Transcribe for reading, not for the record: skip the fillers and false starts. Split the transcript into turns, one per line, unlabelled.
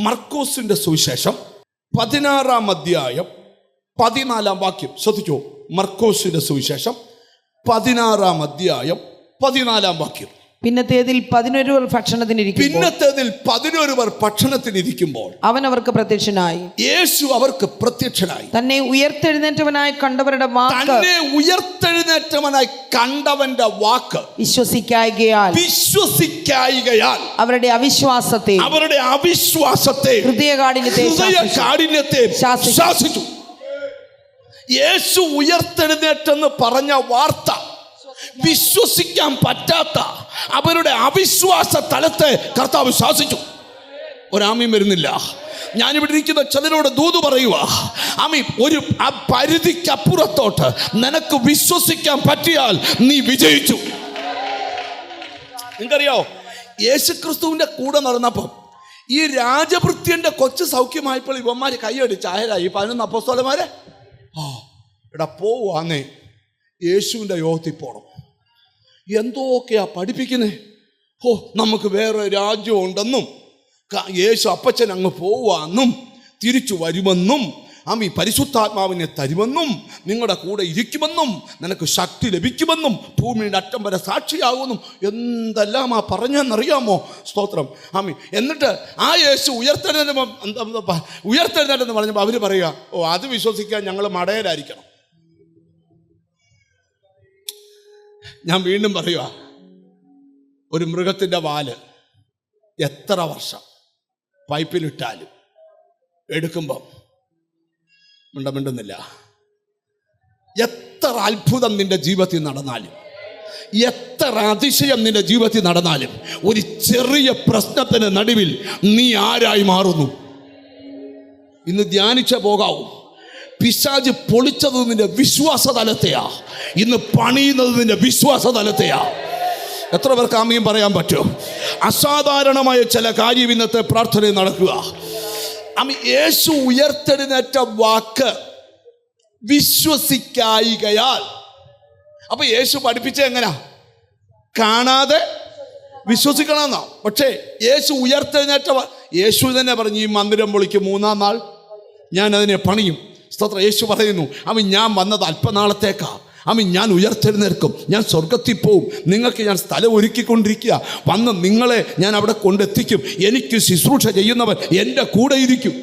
മർക്കോസിന്റെ സുവിശേഷം 16-ാം അധ്യായം 14-ാം വാക്യം ശ്രദ്ധിച്ചോ. മർക്കോസിന്റെ സുവിശേഷം 16-ാം അധ്യായം 14-ാം വാക്യം.
പിന്നത്തേതിൽ 11
ഭക്ഷണത്തിനിരിക്കുമ്പോൾ
അവൻ അവർക്ക് പ്രത്യക്ഷനായി.
യേശു അവർക്ക് പ്രത്യക്ഷനായി.
തന്നെ ഉയർത്തെഴുന്നേറ്റവനായി കണ്ടവരുടെ
വാക്ക്
വിശ്വസിക്കായികയാൽ അവരുടെ അവിശ്വാസത്തെ
ഹൃദയകാഠിന്യത്തെ ശാസിച്ചു. യേശു ഉയർത്തെഴുന്നേറ്റെന്ന് പറഞ്ഞ വാർത്ത വിശ്വസിക്കാൻ പറ്റാത്ത അവരുടെ അവിശ്വാസ തലത്തെ കർത്താവ് ശാസിച്ചു. ഒരാമയും വരുന്നില്ല. ഞാനിവിടെ ഇരിക്കുന്ന ചിലരോട് ദൂത് പറയുക, ആമീൻ. ഒരു പരിധിക്കപ്പുറത്തോട്ട് നിനക്ക് വിശ്വസിക്കാൻ പറ്റിയാൽ നീ വിജയിച്ചു. നിങ്ങൾക്കറിയോ, യേശുക്രിസ്തുവിന്റെ കൂടെ നടന്നപ്പം ഈ രാജഭൃത്യന്റെ കൊച്ചു സൗഖ്യമായപ്പോൾ ഇവന്മാര് കൈയടിച്ച് ആരായി 11 അപ്പോസ്തലന്മാരെ എടാ പോവാന്നേ, യേശുവിൻ്റെ യോഗത്തിൽ പോകണം. എന്തൊക്കെയാ പഠിപ്പിക്കുന്നേ? നമുക്ക് വേറെ രാജ്യം ഉണ്ടെന്നും യേശു അപ്പച്ചൻ അങ്ങ് പോവാന്നും തിരിച്ചു വരുമെന്നും പരിശുദ്ധാത്മാവിനെ തരുമെന്നും നിങ്ങളുടെ കൂടെ ഇരിക്കുമെന്നും നിനക്ക് ശക്തി ലഭിക്കുമെന്നും ഭൂമിയുടെ അറ്റം വരെ സാക്ഷിയാകുമെന്നും എന്തെല്ലാം പറഞ്ഞെന്നറിയാമോ? സ്തോത്രം. എന്നിട്ട് ആ യേശു ഉയർത്തെഴുന്നേറ്റെന്ന് പറഞ്ഞപ്പോൾ അവർ പറയുക, അത് വിശ്വസിക്കാൻ ഞങ്ങൾ മടയരായിരിക്കണം. ഞാൻ വീണ്ടും പറയുക, ഒരു മൃഗത്തിൻ്റെ വാല് എത്ര വർഷം പൈപ്പിലിട്ടാലും എടുക്കുമ്പം മിണ്ടുന്നില്ല. എത്ര അത്ഭുതം നിന്റെ ജീവിതത്തിൽ നടന്നാലും, എത്ര അതിശയം നിന്റെ ജീവിതത്തിൽ നടന്നാലും, ഒരു ചെറിയ പ്രശ്നത്തിന് നടുവിൽ നീ ആരായി മാറുന്നു? ഇന്ന് ധ്യാനിച്ച പോകാവൂ. പിശാച് പൊളിച്ചത് നിന്റെ വിശ്വാസ തലത്തെയാ, ഇന്ന് പണിയുന്നത് നിന്റെ വിശ്വാസ തലത്തെയാ. എത്ര പേർക്ക് ആമീൻ പറയാൻ പറ്റും? അസാധാരണമായ ചില കാര്യം ഇന്നത്തെ പ്രാർത്ഥനയിൽ നടക്കുക. യേശു ഉയർത്തെഴുന്നേറ്റ വാക്ക് വിശ്വസിക്കായികയാൽ. അപ്പൊ യേശു പഠിപ്പിച്ച എങ്ങനാ? കാണാതെ വിശ്വസിക്കണമെന്നാ. പക്ഷേ യേശു ഉയർത്തെഴുന്നേറ്റ യേശു തന്നെ പറഞ്ഞു, ഈ മന്ദിരം പൊളിക്കും 3-ാം നാൾ ഞാൻ അതിനെ പണിയും. സ്തോത്രം. യേശു പറയുന്നു, ഞാൻ വന്നത് അല്പനാളത്തേക്കാ. ഞാൻ ഉയർത്തെഴുന്നേൽക്കും, ഞാൻ സ്വർഗത്തിൽ പോവും, നിങ്ങൾക്ക് ഞാൻ സ്ഥലം ഒരുക്കിക്കൊണ്ടിരിക്കുക, വന്ന് നിങ്ങളെ ഞാൻ അവിടെ കൊണ്ടെത്തിക്കും, എനിക്ക് ശുശ്രൂഷ ചെയ്യുന്നവൻ എൻ്റെ കൂടെ ഇരിക്കും.